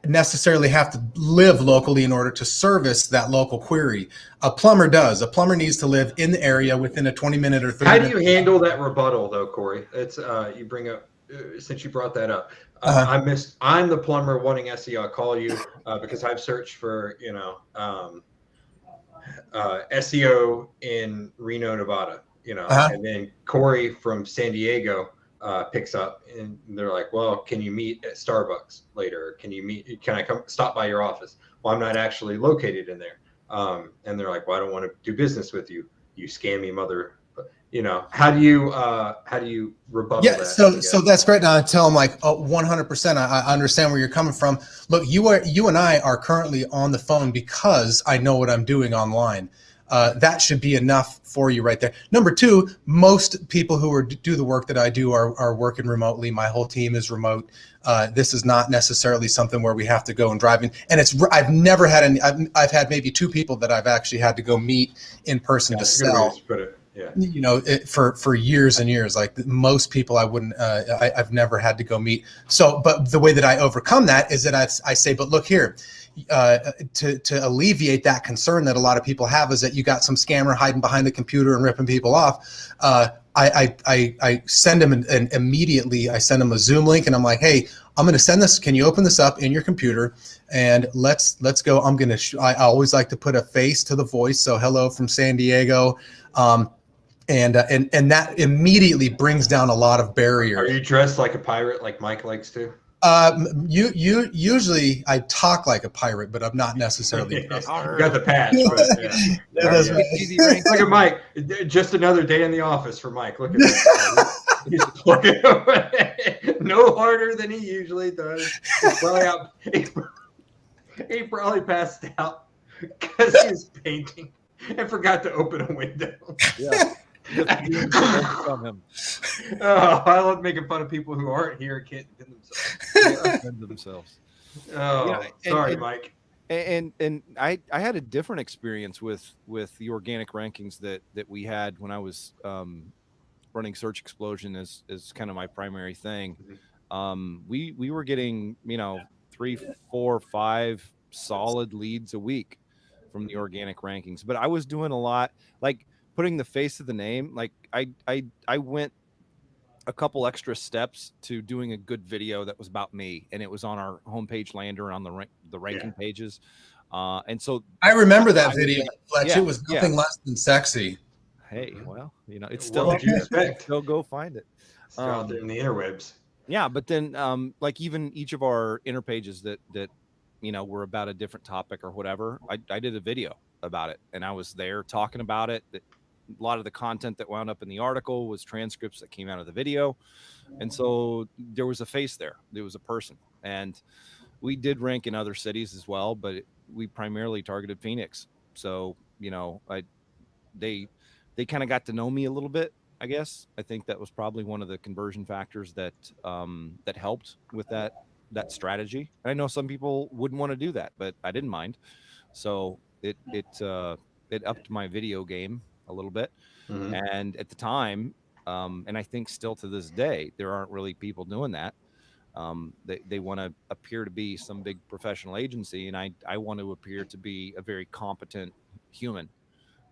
necessarily have to live locally in order to service that local query. A plumber does. A plumber needs to live in the area within a 20-minute or 30 How minute. do you handle that rebuttal though, Corey? It's you bring up since you brought that up. I'm the plumber wanting SEO. I call you because I've searched for SEO in Reno, Nevada. And then Corey from San Diego picks up, and they're like, "Well, can you meet at Starbucks later? Can I come stop by your office?" Well, I'm not actually located in there. And they're like, "Well, I don't want to do business with you, you scammy mother." How do you rebuttal that? So that's great. Now I tell them like, 100%. I understand where you're coming from. Look, you and I are currently on the phone because I know what I'm doing online. That should be enough for you right there. Number two, most people who do the work that I do are working remotely. My whole team is remote. This is not necessarily something where we have to go and drive in. And I've never had any. I've had maybe 2 people that I've actually had to go meet in person to sell. For years and years. Like most people, I wouldn't. I've never had to go meet. So, but the way that I overcome that is that I say, but look here. To alleviate that concern that a lot of people have is that you got some scammer hiding behind the computer and ripping people off. I send them and immediately I send them a Zoom link and I'm like, hey, I'm going to send this. Can you open this up in your computer and let's go. I'm going to. I always like to put a face to the voice. So hello from San Diego. And that immediately brings down a lot of barriers. Are you dressed like a pirate, like Mike likes to? You usually I talk like a pirate, but I'm not necessarily. You got the patch. Right. Look at Mike. Just another day in the office for Mike. Look at that. He's looking away. No harder than he usually does. He probably passed out because he was painting and forgot to open a window. Yeah. I love making fun of people who aren't here and can't defend themselves. Oh, yeah, sorry, Mike. And I had a different experience with the organic rankings that we had when I was running Search Explosion as kind of my primary thing. We were getting 3, 4, 5 solid leads a week from the organic rankings, but I was doing a lot like putting the face of the name. Like I went a couple extra steps to doing a good video that was about me, and it was on our homepage lander on the ranking pages. And so I remember that video, Fletch. It was nothing less than sexy. Hey, well, it's still, still go find it. It's out there in the interwebs. Yeah, but then like even each of our inner pages that were about a different topic or whatever, I did a video about it, and I was there talking about it. That a lot of the content that wound up in the article was transcripts that came out of the video. And so there was a face there. There was a person. And we did rank in other cities as well, but we primarily targeted Phoenix. So, they kind of got to know me a little bit, I guess. I think that was probably one of the conversion factors that that helped with that strategy. And I know some people wouldn't want to do that, but I didn't mind. So it upped my video game a little bit. And at the time, and I think still to this day, there aren't really people doing that. They want to appear to be some big professional agency, and I want to appear to be a very competent human.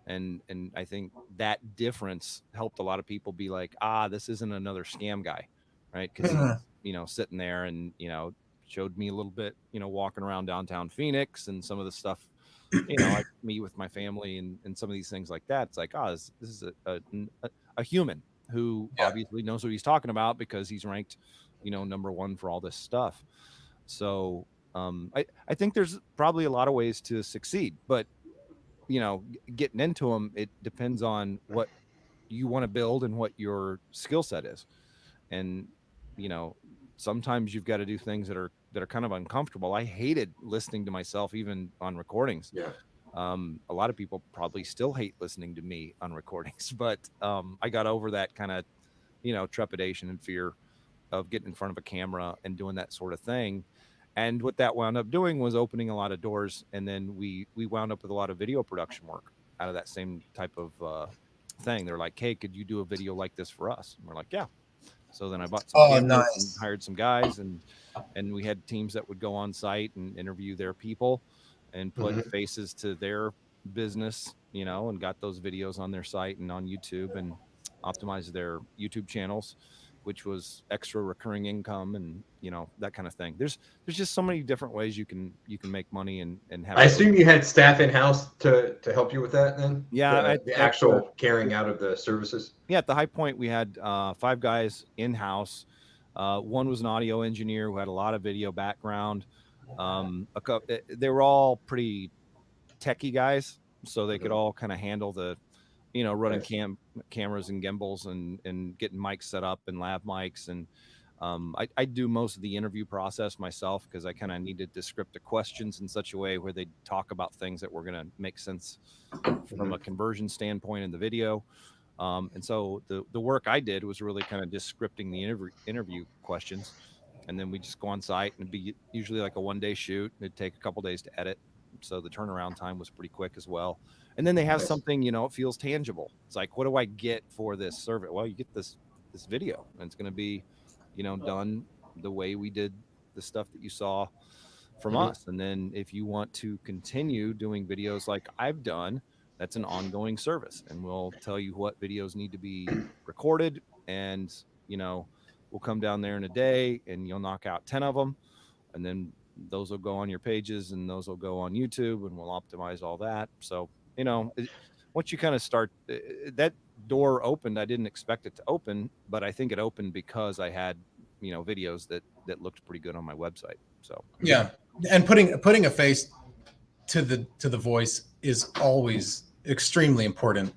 And I think that difference helped a lot of people be like, this isn't another scam guy, right? Because he's sitting there and showed me a little bit, walking around downtown Phoenix and some of the stuff. I meet with my family and some of these things like that. It's like, this is a human who obviously knows what he's talking about because he's ranked, number 1 for all this stuff. So I think there's probably a lot of ways to succeed, but getting into them, it depends on what you want to build and what your skill set is. And sometimes you've got to do things that are kind of uncomfortable. I hated listening to myself even on recordings. A lot of people probably still hate listening to me on recordings, but I got over that kind of trepidation and fear of getting in front of a camera and doing that sort of thing. And what that wound up doing was opening a lot of doors, and then we wound up with a lot of video production work out of that same type of thing. They're like, hey, could you do a video like this for us? And we're like, yeah. So then I bought some cameras nice. and hired some guys, and we had teams that would go on site and interview their people and put faces to their business, you know, and got those videos on their site and on YouTube and optimized their YouTube channels, which was extra recurring income and, you know, that kind of thing. There's just so many different ways you can make money and have. I assume you had staff in-house to help you with that then? Yeah. The actual carrying out of the services? Yeah. At the High Point, we had 5 guys in-house. One was an audio engineer who had a lot of video background. They were all pretty techie guys, so they could all kind of handle the, you know, running cameras and gimbals and getting mics set up and lav mics. And I do most of the interview process myself because I kind of needed to script the questions in such a way where they talk about things that were going to make sense from a conversion standpoint in the video. And so the work I did was really kind of just scripting the interview questions. And then we just go on site, and it'd be usually like a 1-day shoot. It'd take a couple days to edit. So the turnaround time was pretty quick as well. And then they have something, you know, it feels tangible. It's like, what do I get for this service? Well, you get this video, and it's going to be, you know, done the way we did the stuff that you saw from us. And then if you want to continue doing videos like I've done, that's an ongoing service, and we'll tell you what videos need to be recorded, and, you know, we'll come down there in a day and you'll knock out 10 of them, and then those will go on your pages and those will go on YouTube, and we'll optimize all that. So, you know, once you kind of start, that door opened. I didn't expect it to open, but I think it opened because I had, you know, videos that looked pretty good on my website. So yeah, and putting a face to the voice is always extremely important,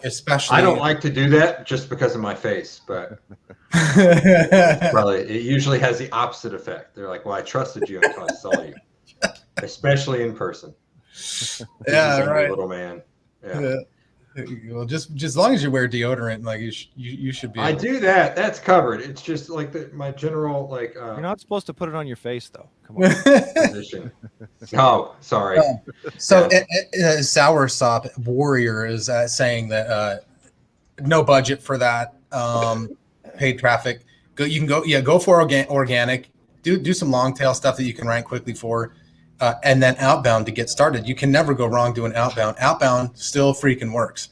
especially. I don't like to do that just because of my face, but probably it usually has the opposite effect. They're like, well, I trusted you until I saw you, especially in person. Yeah, right. Little man. Yeah. Well, just as long as you wear deodorant, like you should be. I do that. That's covered. It's just like my general, like. You're not supposed to put it on your face, though. Come on. Position. Oh, sorry. So Soursop Warrior is saying that no budget for that paid traffic. You can go for organic. Do some long tail stuff that you can rank quickly for. And then outbound to get started. You can never go wrong doing outbound. Outbound still freaking works.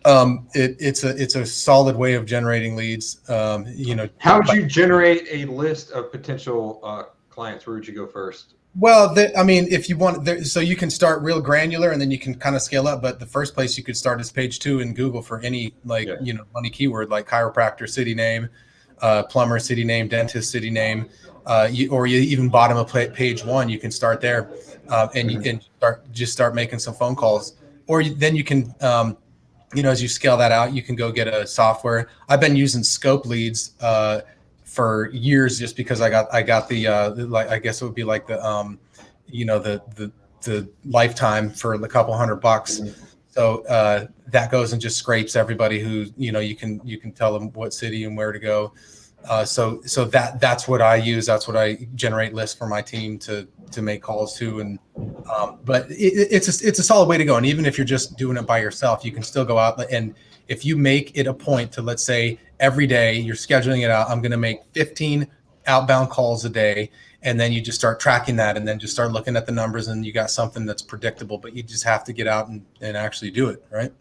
It's a solid way of generating leads. You know, how would you generate a list of potential clients? Where would you go first? Well, I mean, if you want, so you can start real granular, and then you can kind of scale up. But the first place you could start is page 2 in Google for any you know, money keyword like chiropractor city name, plumber city name, dentist city name. Or you even bottom of page 1, you can start there, and you can start making some phone calls. Or then you can, you know, as you scale that out, you can go get a software. I've been using Scope Leads for years, just because I got the like, I guess it would be like the you know, the lifetime for a couple $100. So that goes and just scrapes everybody who, you know, you can tell them what city and where to go. So that's what I use. That's what I generate lists for my team to make calls to. And but it's a solid way to go. And even if you're just doing it by yourself, you can still go out, and if you make it a point to, let's say every day you're scheduling it out, I'm going to make 15 outbound calls a day, and then you just start tracking that, and then just start looking at the numbers, and you got something that's predictable. But you just have to get out and actually do it, right?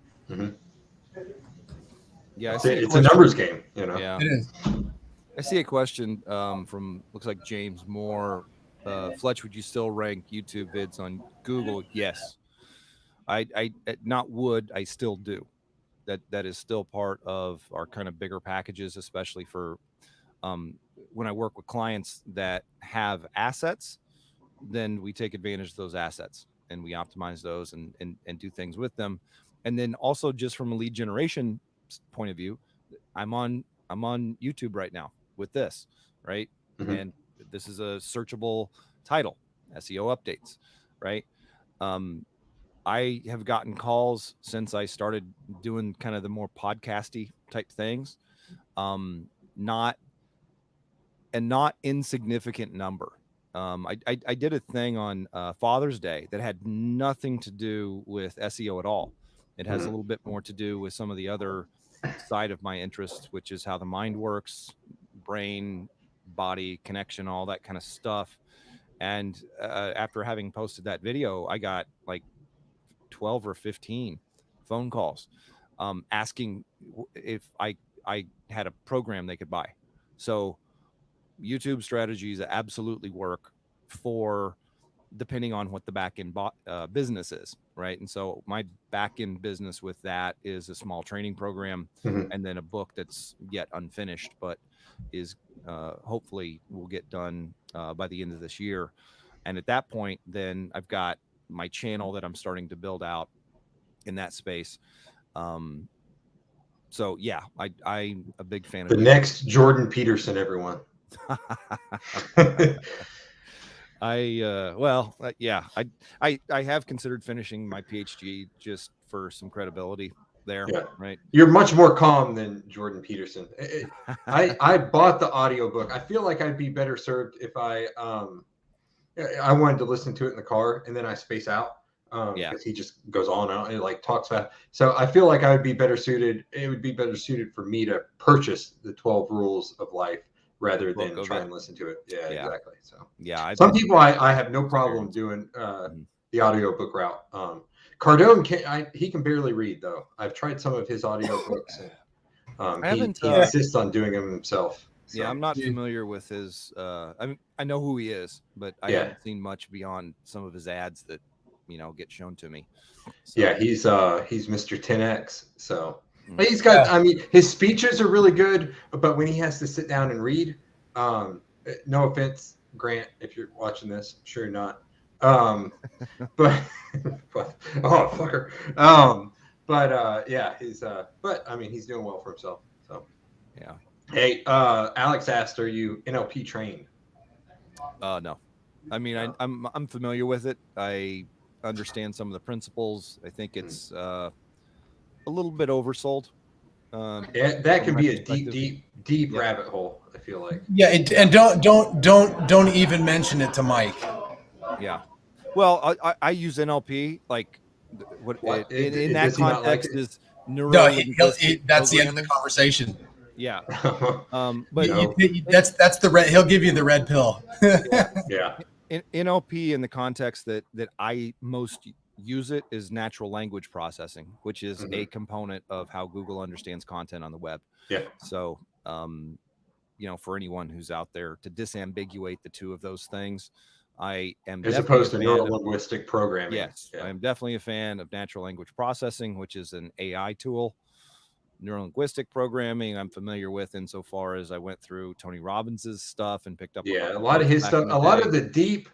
Yeah, it's a numbers game, you know. Yeah, it is. I see a question from, looks like James Moore. Fletch, would you still rank YouTube vids on Google? Yes. I still do. That is still part of our kind of bigger packages, especially for when I work with clients that have assets. Then we take advantage of those assets and we optimize those and do things with them. And then also, just from a lead generation point of view, I'm on YouTube right now with this, right? And this is a searchable title, SEO Updates, right? I have gotten calls since I started doing kind of the more podcasty type things, not insignificant number. I did a thing on Father's Day that had nothing to do with SEO at all. It has a little bit more to do with some of the other side of my interest, which is how the mind works, brain, body connection, all that kind of stuff. And after having posted that video, I got like 12 or 15 phone calls asking if I had a program they could buy. So YouTube strategies absolutely work for depending on what the back end business is, right? And so my back end business with that is a small training program, and then a book that's yet unfinished, but is hopefully will get done by the end of this year. And at that point, then I've got my channel that I'm starting to build out in that space. So yeah, I'm a big fan of the next Jordan Peterson, everyone. Yeah, I have considered finishing my PhD just for some credibility there. Yeah. Right. You're much more calm than Jordan Peterson. I bought the audiobook. I feel like I'd be better served if I wanted to listen to it in the car and then I space out. Because he just goes on and like talks fast. So I feel like I would be better suited. It would be better suited for me to purchase the 12 Rules of Life rather than try and listen to it. Yeah, exactly. So yeah, some people I have no problem doing the audiobook route. Cardone he can barely read though. I've tried some of his audiobooks and he insists on doing them himself. So. Yeah, I'm not familiar with his I know who he is, but I haven't seen much beyond some of his ads that get shown to me. So. Yeah, he's Mr. 10X. So he's got I mean his speeches are really good, but when he has to sit down and read, no offense, Grant, if you're watching this, I'm sure you're not. But oh fucker. Yeah, but I mean he's doing well for himself. So yeah. Hey, Alex asked, are you NLP trained? No. I mean I'm familiar with it. I understand some of the principles. I think it's a little bit oversold. That can be a deep rabbit hole, I feel like. Yeah, and don't even mention it to Mike. Yeah. Well, I use NLP like what in that context is neuro-linguistic that's the end of the conversation. Yeah. But that's the red. He'll give you the red pill. Yeah. In NLP, in the context that I most use it, is natural language processing, which is a component of how Google understands content on the web. Yeah. So, for anyone who's out there, to disambiguate the two of those things, I am as opposed to neuro-linguistic programming. Yes, I am definitely a fan of natural language processing, which is an AI tool. Neuro-linguistic programming I'm familiar with insofar as I went through Tony Robbins's stuff and picked up a lot of his stuff. A lot of the deep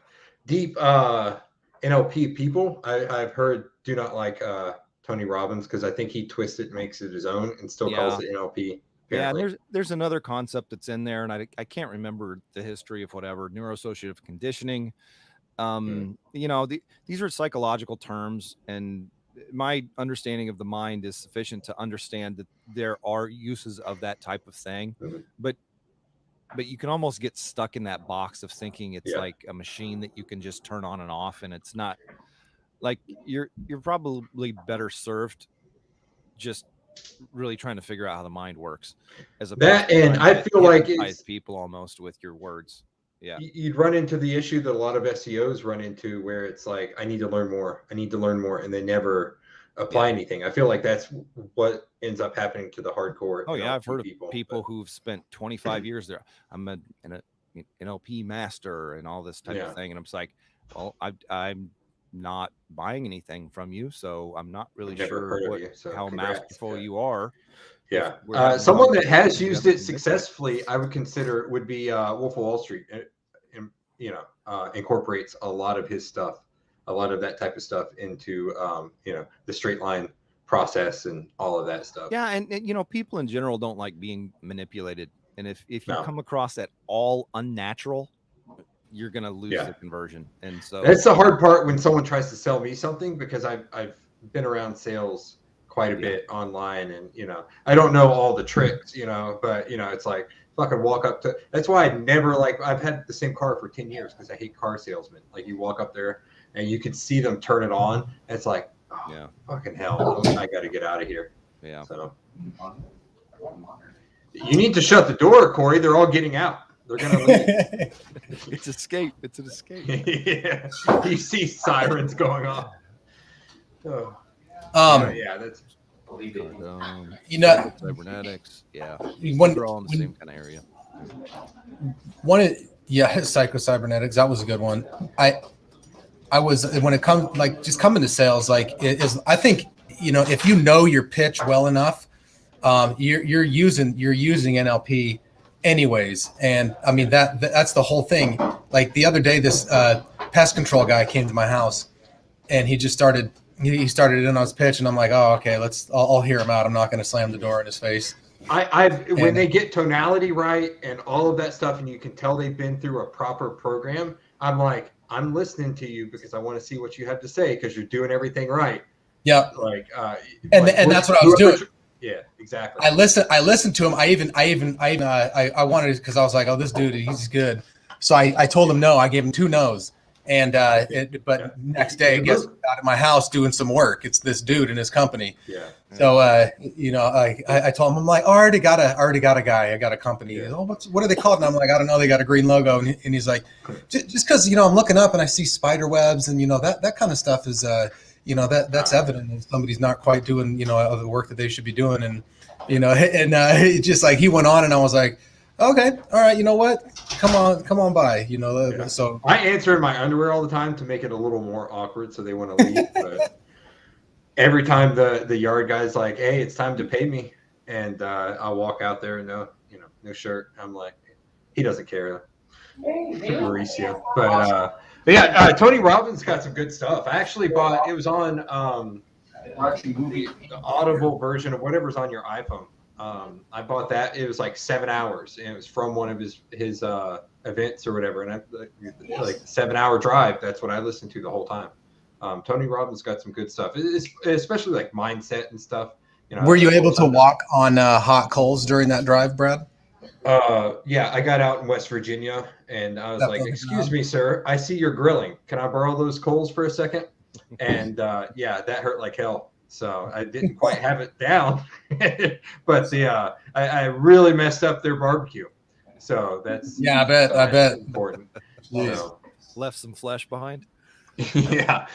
NLP people I've heard do not like Tony Robbins because I think he twists it and makes it his own and still calls it NLP. Apparently. Yeah, and there's another concept that's in there, and I can't remember the history of whatever, neuroassociative conditioning. These are psychological terms, and my understanding of the mind is sufficient to understand that there are uses of that type of thing, but you can almost get stuck in that box of thinking it's like a machine that you can just turn on and off, and it's not. Like you're probably better served just really trying to figure out how the mind works as that, and I feel like it's people almost with your words. Yeah, you'd run into the issue that a lot of SEOs run into, where it's like, I need to learn more, and they never apply anything. I feel like that's what ends up happening to the hardcore. Oh yeah, I've heard of people who've spent 25 years there. I'm an NLP master and all this type of thing, and I'm just like, well, I'm not buying anything from you, so I'm not really sure how masterful you are. Yeah, someone that has used it successfully, I would consider, would be Wolf of Wall Street, and incorporates a lot of his stuff, a lot of that type of stuff into the straight line process and all of that stuff. Yeah, and people in general don't like being manipulated, and if you come across at all unnatural, you're gonna lose the conversion. And so that's the hard part when someone tries to sell me something, because I've been around sales quite a bit online, and I don't know all the tricks, but it's like fucking walk up to. That's why I've had the same car for 10 years because I hate car salesmen. Like, you walk up there and you can see them turn it on, and it's like, fucking hell, I got to get out of here. Yeah. So You need to shut the door, Corey. They're all getting out. They're gonna leave. It's escape. It's an escape. Yeah, you see sirens going off. Oh. Yeah, that's. You know, cybernetics. Yeah, When- they're all in the same kind of area. Psycho Cybernetics. That was a good one. I was, when it comes like just coming to sales, like it is, I think, you know, if you know your pitch well enough, you're using NLP anyways. And I mean, that's the whole thing. Like the other day, this pest control guy came to my house and he started in on his pitch, and I'm like, oh, okay, I'll hear him out. I'm not going to slam the door in his face. When they get tonality right and all of that stuff, and you can tell they've been through a proper program, I'm like, I'm listening to you because I want to see what you have to say because you're doing everything right. Yeah. Like, and that's what I was doing. Yeah, exactly. I listened to him. I wanted, because I was like, oh, this dude, he's good. So I told him no. I gave him 2 no's. And next day, guess who's out at my house doing some work? It's this dude in his company. Yeah. So I told him, I'm like, I already got a guy. I got a company. Yeah. Oh, what are they called? And I'm like, I don't know. They got a green logo. And he's like, just because I'm looking up and I see spider webs and that kind of stuff is that's evident that somebody's not quite doing the work that they should be doing. And just like he went on, and I was like, okay, all right, you know what? Come on by. So I answer in my underwear all the time to make it a little more awkward, so they want to leave. But every time the yard guy's like, "Hey, it's time to pay me," and I'll walk out there and no shirt. I'm like, he doesn't care, Mauricio. But yeah, Tony Robbins got some good stuff. I actually bought. It was on the Audible version of whatever's on your iPhone. I bought that. It was like 7 hours, and it was from one of his events or whatever. And like 7-hour drive. That's what I listened to the whole time. Tony Robbins got some good stuff, especially like mindset and stuff. Were you able to walk on hot coals during that drive, Brad? Yeah, I got out in West Virginia, and I was like, "Excuse me, sir, I see you're grilling. Can I borrow those coals for a second?" And yeah, that hurt like hell. So I didn't quite have it down, but I really messed up their barbecue. So that's I bet important. So, left some flesh behind. Yeah,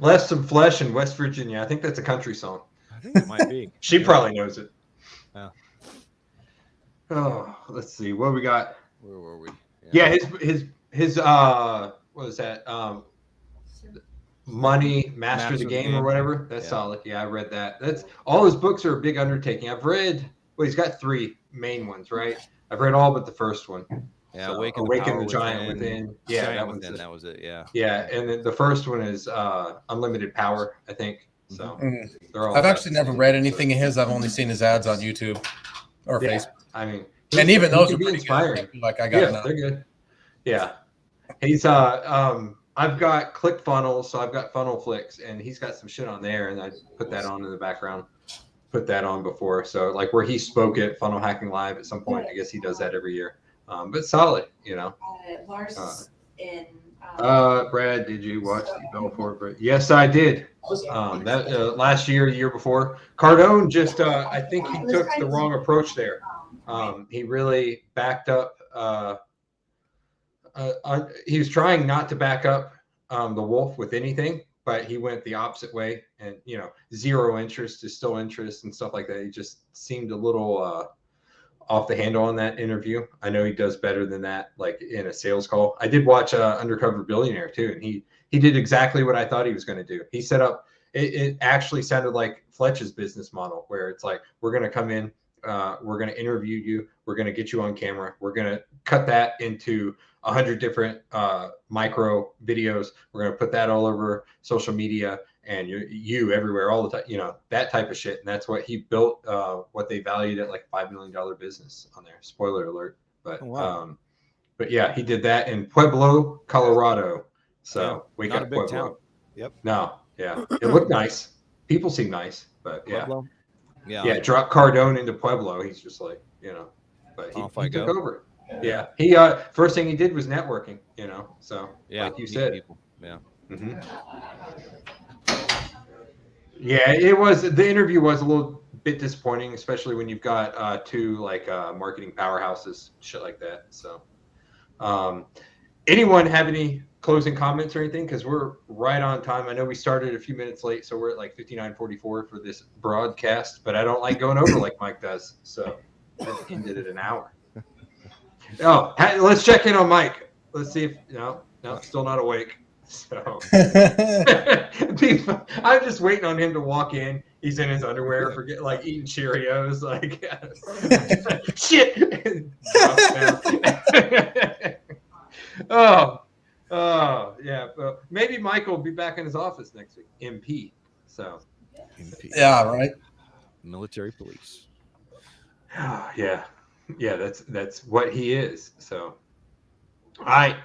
left some flesh in West Virginia. I think that's a country song. I think it might be. She probably knows it. Yeah. Oh, let's see what we got. Where were we? Yeah, his what was that? Money Master the Game or whatever. That's solid. Yeah, I read that. That's all his books are a big undertaking. I've read. Well, he's got 3 main ones, right? I've read all but the first one. Yeah, so, Awaken the Giant Within. Yeah, that was it. Yeah. Yeah, and then the first one is Unlimited Power, I think. So they're all. I've actually never read anything of his. I've only seen his ads on YouTube or Facebook. I mean, and even those are pretty inspiring. Good. Like I got they're good. Yeah, he's I've got ClickFunnels, so I've got Funnel Flicks, and he's got some shit on there, and I put that on in the background. Put that on before, so like where he spoke at Funnel Hacking Live at some point. I guess he does that every year. But solid, Lars in. Brad, did you watch the Belfort? Yes, I did. That last year before, Cardone just I think he took the wrong approach there. He really backed up. He was trying not to back up the wolf with anything, but he went the opposite way, and zero interest is still interest and stuff like that. He just seemed a little off the handle on that interview. I know he does better than that, like in a sales call. I did watch Undercover Billionaire too, and he did exactly what I thought he was going to do. He set up. It actually sounded like Fletch's business model, where it's like, we're going to come in, we're going to interview you, we're going to get you on camera, we're going to cut that into 100 different micro videos. We're going to put that all over social media, and you everywhere all the time, that type of shit. And that's what he built, what they valued at like $5 million business on there. Spoiler alert. But, but yeah, he did that in Pueblo, Colorado. So wake up, Pueblo. Town. Yep. No. Yeah. It looked nice. People seem nice, but yeah. Pueblo? Yeah. Drop Cardone into Pueblo. He's just like, but he took over. Yeah, he first thing he did was networking, so like you said. People. Yeah. Mm-hmm. Yeah, it was, the interview was a little bit disappointing, especially when you've got two like marketing powerhouses, shit like that. So, anyone have any closing comments or anything? Because we're right on time. I know we started a few minutes late, so we're at like 59:44 for this broadcast. But I don't like going over like Mike does, so I ended at an hour. Oh, let's check in on Mike. Let's see if no, still not awake. So I'm just waiting on him to walk in. He's in his underwear, forget like eating Cheerios, like shit. Oh yeah. Maybe Michael will be back in his office next week. MP. So MP. Yeah, right. Military police. Yeah. That's what he is. So, all right.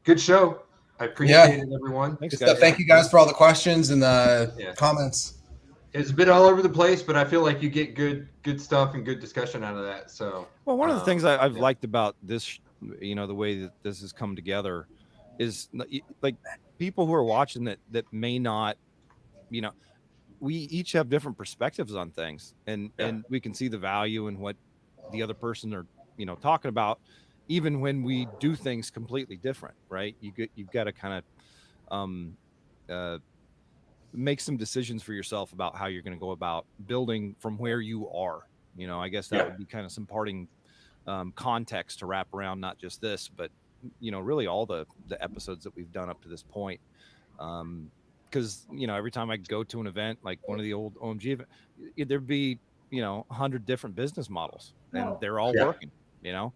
Good show. I appreciate it, everyone. Thanks, Good stuff. Thank you guys for all the questions and the comments. It's a bit all over the place, but I feel like you get good stuff and good discussion out of that. So, well, one of the things I've liked about this, the way that this has come together, is like people who are watching that may not, we each have different perspectives on things, and we can see the value in what the other person are, talking about, even when we do things completely different, right? You've got to kind of make some decisions for yourself about how you're going to go about building from where you are. I guess that would be kind of some parting context to wrap around not just this, but really all the episodes that we've done up to this point. Because every time I go to an event like one of the old OMG events, there'd be 100 different business models, and they're all working. And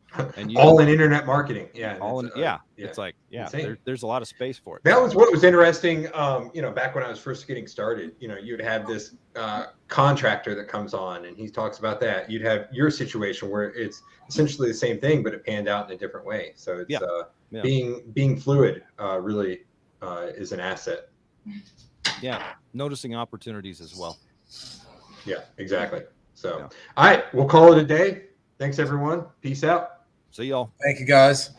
all in internet marketing. It's like there's a lot of space for it. That was what was interesting. Back when I was first getting started, you'd have this contractor that comes on and he talks about that. You'd have your situation where it's essentially the same thing, but it panned out in a different way. So it's being fluid really is an asset. Yeah, noticing opportunities as well. Yeah, exactly. So, all right, we'll call it a day. Thanks, everyone. Peace out. See y'all. Thank you, guys.